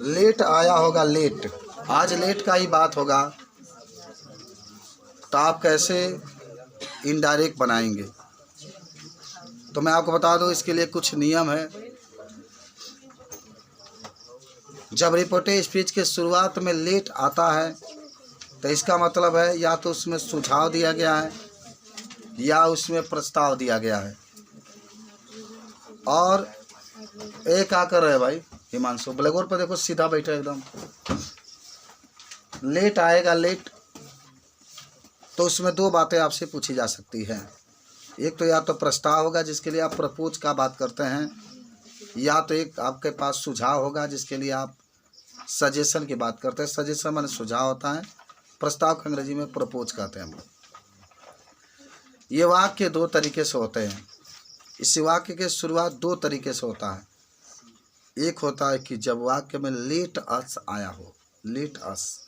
Late आया होगा, late, आज लेट का ही बात होगा, तो आप कैसे इनडायरेक्ट बनाएंगे? तो मैं आपको बता दूं, इसके लिए कुछ नियम है। जब रिपोर्टेड स्पीच के शुरुआत में लेट आता है तो इसका मतलब है या तो उसमें सुझाव दिया गया है या उसमें प्रस्ताव दिया गया है। और एक आकर है भाई हिमांशु, ब्लैक बोर्ड पर देखो, सीधा बैठा एकदम। लेट आएगा, लेट, तो उसमें दो बातें आपसे पूछी जा सकती हैं। एक तो या तो प्रस्ताव होगा जिसके लिए आप प्रपोज का बात करते हैं, या तो एक आपके पास सुझाव होगा जिसके लिए आप सजेशन की बात करते हैं। सजेशन माने सुझाव होता है, प्रस्ताव को अंग्रेजी में प्रपोज कहते हैं हम लोग। ये वाक्य दो तरीके से होते हैं। इस वाक्य के शुरुआत दो तरीके से होता है। एक होता है कि जब वाक्य में लेट अस आया हो, लेट अस,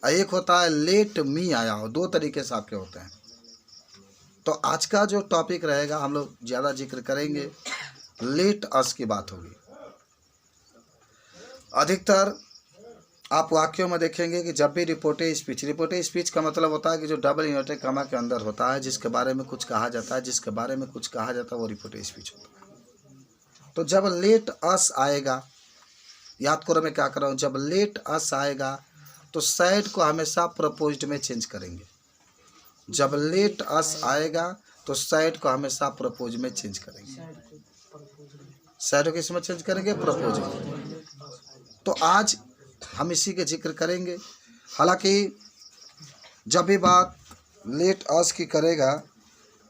एक होता है लेट मी आया हो। दो तरीके से आपके होते हैं। तो आज का जो टॉपिक रहेगा, हम लोग ज़्यादा जिक्र करेंगे, लेट अस की बात होगी। अधिकतर आप वाक्यों में देखेंगे कि जब भी रिपोर्टेड स्पीच का मतलब होता है कि जो डबल इन्वर्टेड कॉमा के अंदर होता है, जिसके बारे में कुछ कहा जाता है, जिसके बारे में कुछ कहा जाता है, वो रिपोर्टेड स्पीच होता है। तो जब लेट अस आएगा, याद करो मैं क्या कर रहा हूँ, जब लेट अस आएगा तो सैड को हमेशा प्रपोज्ड में चेंज करेंगे। जब लेट अस आएगा तो सैड को हमेशा प्रपोज में चेंज करेंगे। सैड को किस में चेंज करेंगे? प्रपोज में। तो आज हम इसी के जिक्र करेंगे। हालांकि जब भी बात लेट अस की करेगा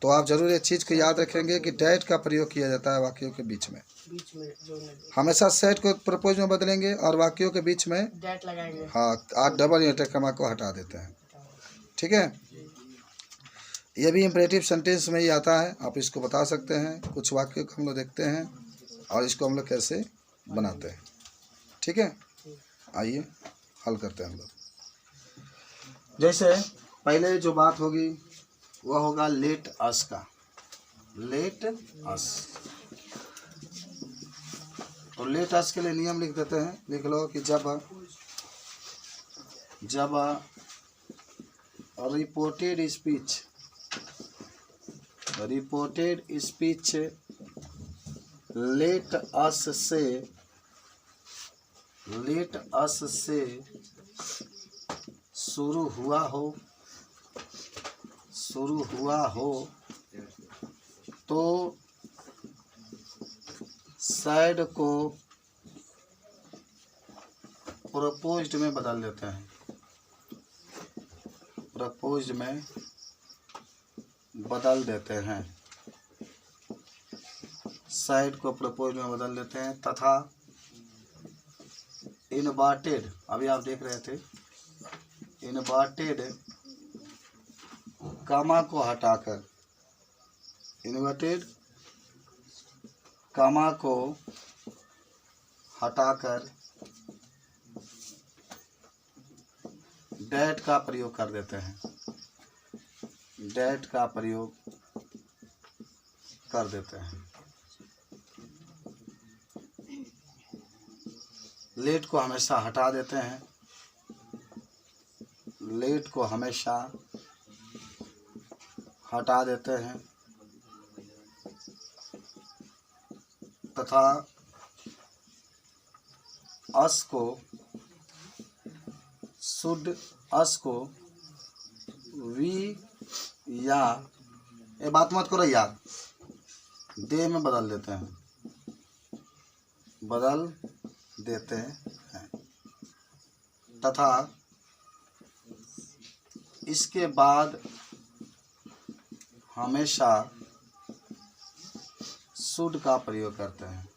तो आप जरूर एक चीज़ को याद रखेंगे कि डैट का प्रयोग किया जाता है वाक्यों के बीच में। हमेशा सेट को प्रपोज में बदलेंगे और वाक्यों के बीच में डैट लगाएंगे। हाँ, आप डबल इन्वर्टेड कॉमा को हटा देते हैं। ठीक है, ये भी इम्परेटिव सेंटेंस में ही आता है, आप इसको बता सकते हैं। कुछ वाक्यों को हम लोग देखते हैं और इसको हम लोग कैसे बनाते हैं। ठीक है, आइए हल करते हैं हम लोग। जैसे पहले जो बात होगी वह होगा लेट अस का, लेट अस। तो लेट अस के लिए नियम लिख देते हैं, लिख लो कि जब रिपोर्टेड स्पीच लेट अस से शुरू हुआ हो तो सैड को प्रपोज्ड में बदल देते हैं। प्रपोज्ड में बदल देते हैं, साइड को प्रपोज में बदल देते हैं। तथा इनवर्टेड, अभी आप देख रहे थे, इनवर्टेड कॉमा को हटाकर, इनवर्टेड कॉमा को हटाकर डैट का प्रयोग कर देते हैं, डैट का प्रयोग कर देते हैं। लेट को हमेशा हटा देते हैं, लेट को हमेशा हटा देते हैं। तथा अस को, शुड अस को वी या, ये बात मत करो यार, दे में बदल देते हैं, बदल देते हैं। तथा इसके बाद हमेशा शुड का प्रयोग करते हैं,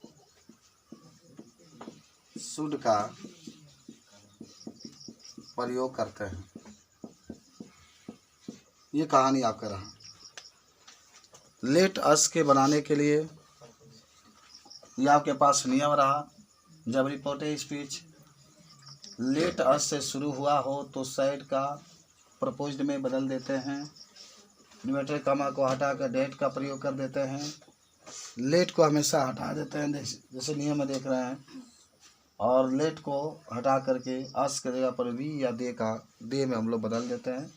शुड का प्रयोग करते हैं। ये कहानी आपका रहा। लेट अस के बनाने के लिए ये आपके पास नियम रहा, जब रिपोर्टेड स्पीच लेट अस से शुरू हुआ हो तो सैड का प्रपोज्ड में बदल देते हैं, इन्वर्टेड कॉमा को हटाकर डेट का प्रयोग कर देते हैं, लेट को हमेशा हटा देते हैं, जैसे नियम में देख रहे हैं। और लेट को हटा करके अस की जगह पर वी या दे में हम लोग बदल देते हैं।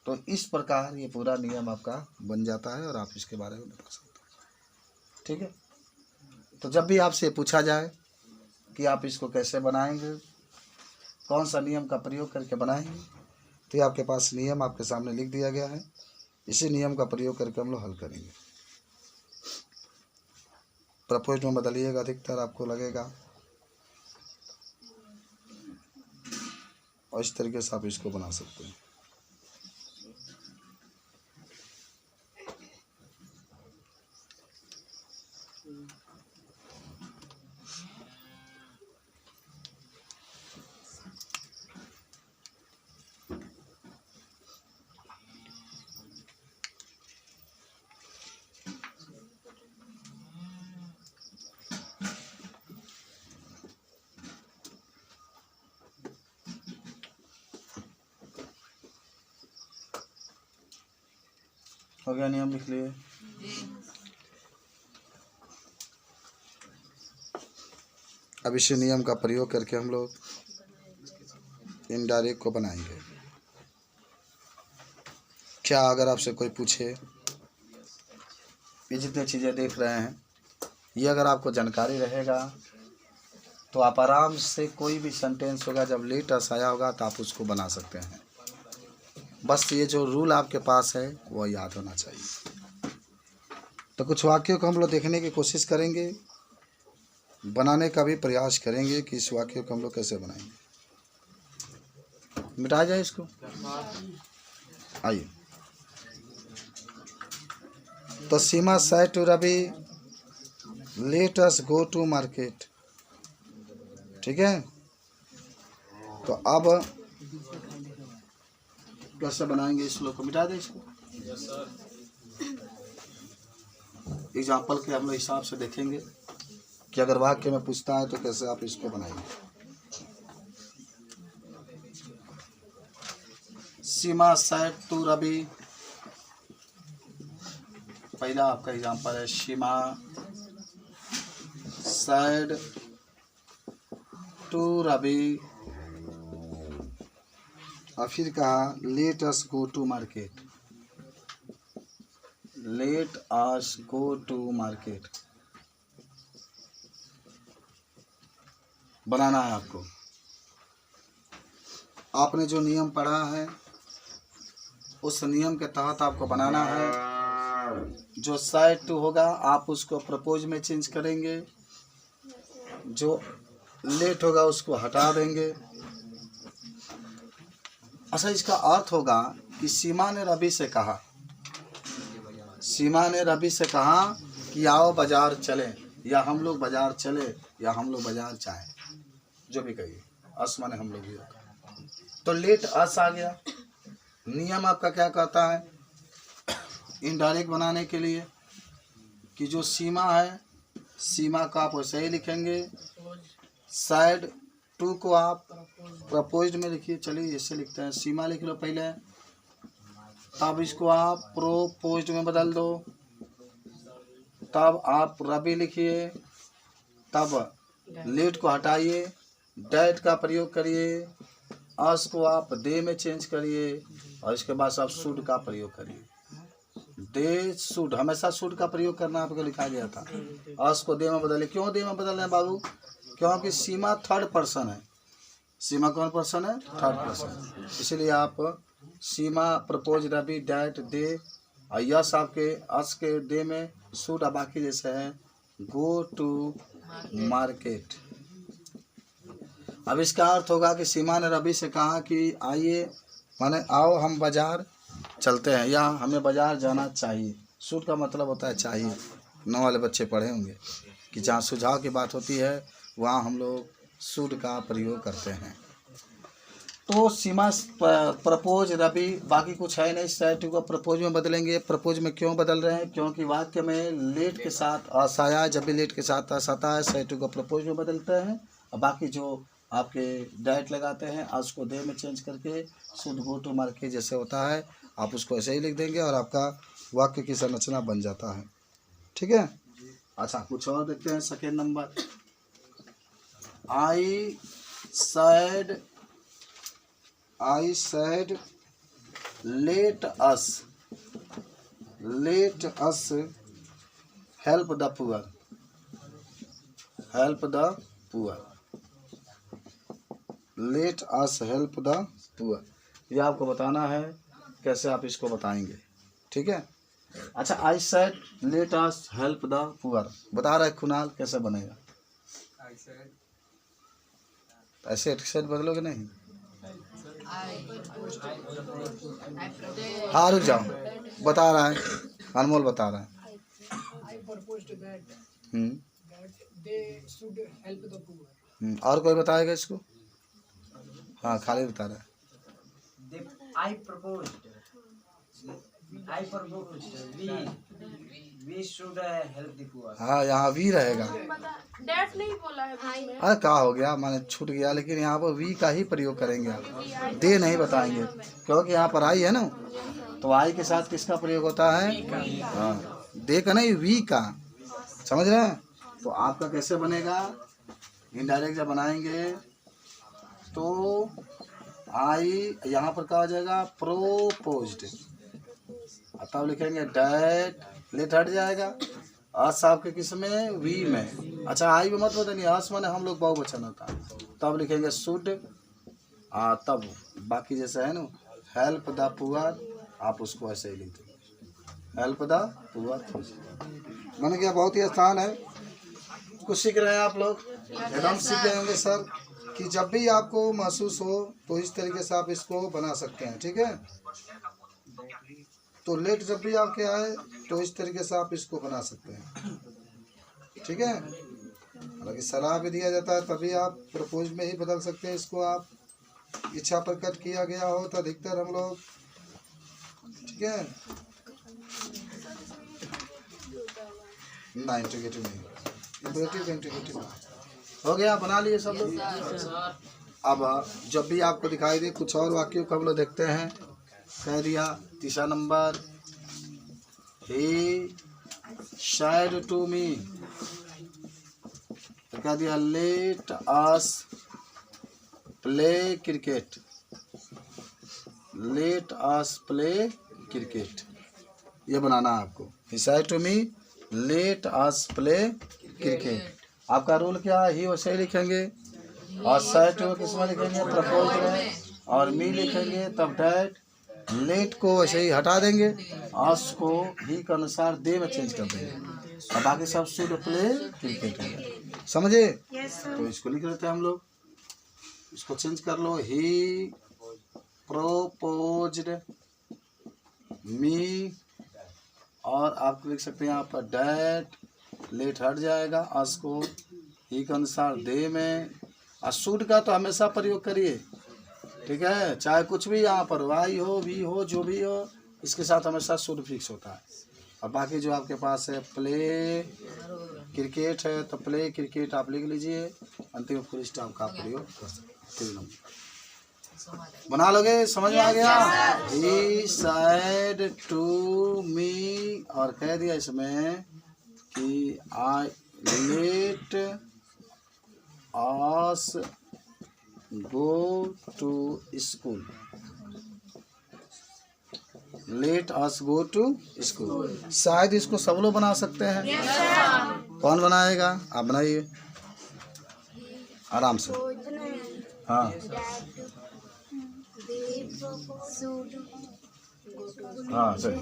तो इस प्रकार ये पूरा नियम आपका बन जाता है और आप इसके बारे में बता सकते हैं। ठीक है। तो जब भी आपसे पूछा जाए कि आप इसको कैसे बनाएंगे, कौन सा नियम का प्रयोग करके बनाएंगे, तो ये आपके पास नियम आपके सामने लिख दिया गया है। इसी नियम का प्रयोग करके हम लोग हल करेंगे। प्रपोज में बदलिएगा, अधिकतर आपको लगेगा, और इस तरीके से आप इसको बना सकते हैं। हो गया, नियम लिख लिए। अब इसी नियम का प्रयोग करके हम लोग इनडायरेक्ट को बनाएंगे। क्या अगर आपसे कोई पूछे, ये जितने चीज़ें देख रहे हैं, ये अगर आपको जानकारी रहेगा तो आप आराम से कोई भी सेंटेंस होगा जब लेट अस आया होगा तो आप उसको बना सकते हैं। बस ये जो रूल आपके पास है वो याद होना चाहिए। तो कुछ वाक्यों को हम लोग देखने की कोशिश करेंगे, बनाने का भी प्रयास करेंगे कि इस वाक्य को हम लोग कैसे बनाएंगे। मिटा जाए इसको, आइए। तो Seema said to Ravi, let us go to market. ठीक है। तो अब कैसे बनाएंगे इस लोग को, मिटा दें इसको। एग्जाम्पल के हम लोग हिसाब से देखेंगे कि अगर वाक्य में पूछता है तो कैसे आप इसको बनाएंगे। सीमा said to रवि, पहला आपका एग्जाम्पल है, सीमा said to रवि, और फिर कहा let us go to market. Let us go to market बनाना है आपको। आपने जो नियम पढ़ा है उस नियम के तहत आपको बनाना है। जो said to होगा आप उसको प्रपोज में चेंज करेंगे, जो लेट होगा उसको हटा देंगे। अच्छा, इसका अर्थ होगा कि सीमा ने रवि से कहा, सीमा ने रवि से कहा कि आओ बाजार चलें, या हम लोग बाजार चले, या हम लोग बाजार जाएं, जो भी कहिए। अस माने हम लोग भी होगा। तो लेट अस आ गया। नियम आपका क्या कहता है इनडायरेक्ट बनाने के लिए कि जो सीमा है, सीमा का आप वैसे ही लिखेंगे। said to को आप प्रपोज्ड में लिखिए। चलिए ऐसे लिखते हैं, सीमा लिख लो पहले, तब इसको आप प्रोपोज्ड में बदल दो, तब आप रवि लिखिए, तब लेट को हटाइए, डैट का प्रयोग करिए, अस को आप दे में चेंज करिए, और इसके बाद आप शुड का प्रयोग करिए। दे शुड, हमेशा शुड का प्रयोग करना आपको लिखा गया था। अस को दे में बदले। क्यों दे में बदल रहे हैं बाबू? क्योंकि सीमा थर्ड पर्सन है। सीमा कौन पर्सन है? Third person. इसलिए आप सीमा प्रपोज रवि डैट दे, और यस आपके अस के दे में, शुड बाकी जैसे है गो टू मार्केट। अब इसका अर्थ होगा कि सीमा ने रवि से कहा कि आइए, माने आओ हम बाजार चलते हैं, या हमें बाजार जाना चाहिए। शुड का मतलब होता है चाहिए। 9 वाले बच्चे पढ़े होंगे कि जहाँ सुझाव की बात होती है वहाँ हम लोग शुड का प्रयोग करते हैं। तो सीमा प्रपोज रवि, बाकी कुछ है नहीं। said को प्रपोज में बदलेंगे। प्रपोज में क्यों बदल रहे हैं? क्योंकि वाक्य में लेट के साथ अस आया, जब भी लेट के साथ अस आता है said को प्रपोज में बदलते हैं, और बाकी जो आपके डाइट लगाते हैं अस को दे में चेंज करके शुड गो टू मार्केट जैसे होता है आप उसको ऐसे ही लिख देंगे और आपका वाक्य की संरचना बन जाता है। ठीक है। अच्छा, कुछ और देखते हैं। Second number, I said let us help the poor. Let us help the poor. ये आपको बताना है, कैसे आप इसको बताएंगे, ठीक है। अच्छा, I said let us help the poor बता रहा है कुणाल, कैसे बनेगा? ऐसे एक्सेट बदलोगे नहीं? हाँ रुक जाओ, बता रहा है, अनमोल बता रहा है। और कोई बताएगा इसको? हाँ, खाली बता रहा है। I proposed we should help the poor. हाँ, यहाँ वी रहेगा। डेट नहीं बोला है बीच में। अरे क्या हो गया, माने छूट गया, लेकिन यहाँ पर वी का ही प्रयोग करेंगे आप, दे नहीं बताएंगे, क्योंकि यहाँ पर आई है ना, तो आई के साथ किसका प्रयोग होता है? हाँ, दे का नहीं, वी का, समझ रहे हैं? तो आपका कैसे बनेगा? इनडायरेक्ट जब बनाएंगे तो आई यहाँ पर क्या हो जाएगा? प्रोपोज्ड, तब लिखेंगे डैट, लेट हट जाएगा, अस आपके किस में? वी में। अच्छा, आई में मत बदलिए, अस माने हम लोग बहुवचन होता है, तब लिखेंगे शुड, तब बाकी जैसे है ना, हेल्प द पुअर, आप उसको ऐसे ही लिख देंगे, हेल्प द पुअर। मैंने क्या, बहुत ही आसान है, कुछ सीख रहे हैं आप लोग, एकदम सीख गए होंगे सर, कि जब भी आपको महसूस हो तो इस तरीके से आप इसको बना सकते हैं, ठीक है। तो लेट जब भी आपके आए तो इस तरीके से आप इसको बना सकते हैं, ठीक है। हालांकि सलाह भी दिया जाता है, तभी आप प्रपोज में ही बदल सकते हैं इसको, आप इच्छा प्रकट किया गया हो तो अधिकतर हम लोग, ठीक है ना, इंटीग्रेटिव नहीं, इंटीग्रेटिव हो गया, बना लिए सब लोग। अब जब भी आपको दिखाई दे, कुछ और वाक्यों को हम लोग देखते हैं। कह दिया तीसरा नंबर, ही शायद टू मी, कह दिया let us play cricket, let us play cricket, ये बनाना है आपको। ही शायद to me let us play cricket. आपका रूल क्या है? ही वैसे ही लिखेंगे, और शायद टू किस में लिखेंगे? प्रपोज में, और मी लिखेंगे तब डैट, लेट को वैसे ही हटा देंगे, आस को ही के अनुसार दे में चेंज कर देंगे, और बाकी सब शुड प्ले क्रिकेट है, समझे? तो इसको लिख लेते हैं हम लोग, इसको चेंज कर लो, ही प्रोपोज्ड मी, और आप लिख सकते हैं यहाँ पर डैट, लेट हट जाएगा, आस को ही के अनुसार दे में, और शुड का तो हमेशा प्रयोग करिए, ठीक है, चाहे कुछ भी यहाँ पर वाई हो, वी हो, जो भी हो, इसके साथ हमेशा शुड फिक्स होता है। और बाकी जो आपके पास है प्ले क्रिकेट है, तो प्ले क्रिकेट आप लिख लीजिए, अंतिम फुल स्टॉप का प्रयोग कर सकते हैं, बना लोगे, समझ में आ गया? ही साइड टू मी, और कह दिया इसमें कि I let us go to school, let us go to school. शायद इसको सब लोग बना सकते हैं, कौन बनाएगा? आप बनाइए आराम से। हाँ हाँ सही,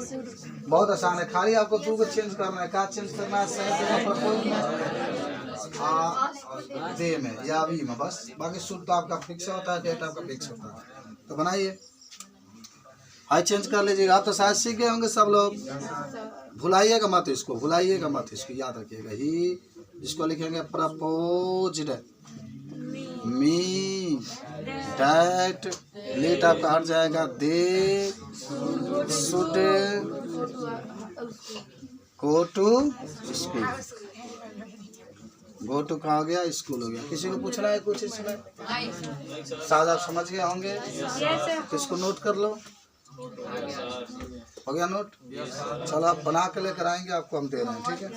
बहुत आसान है, खाली आपको दो को चेंज करना है। क्या चेंज करना है? शायद प्रपोज में, दे में या वी में, बस। बाकी शुद्ध आपका फिक्स होता है, डेट आपका फिक्स होता है। तो बनाइए, हाई चेंज कर लीजिएगा। आप तो शायद सीख गए होंगे सब लोग, भुलाइएगा मत इसको, भुलाइएगा मत इसको, याद रखिएगा। ही इसको लिखेंगे प्रपोज्ड मी, डैट, लेट आपका हट जाएगा, they should go to school, go to कहाँ हो गया? स्कूल हो गया। किसी को पूछना है कुछ इसमें? शायद आप समझ गए होंगे, तो इसको नोट कर लो। हो गया नोट? चलो आप बना के लेकर आएंगे, आपको हम दे रहे हैं, ठीक है।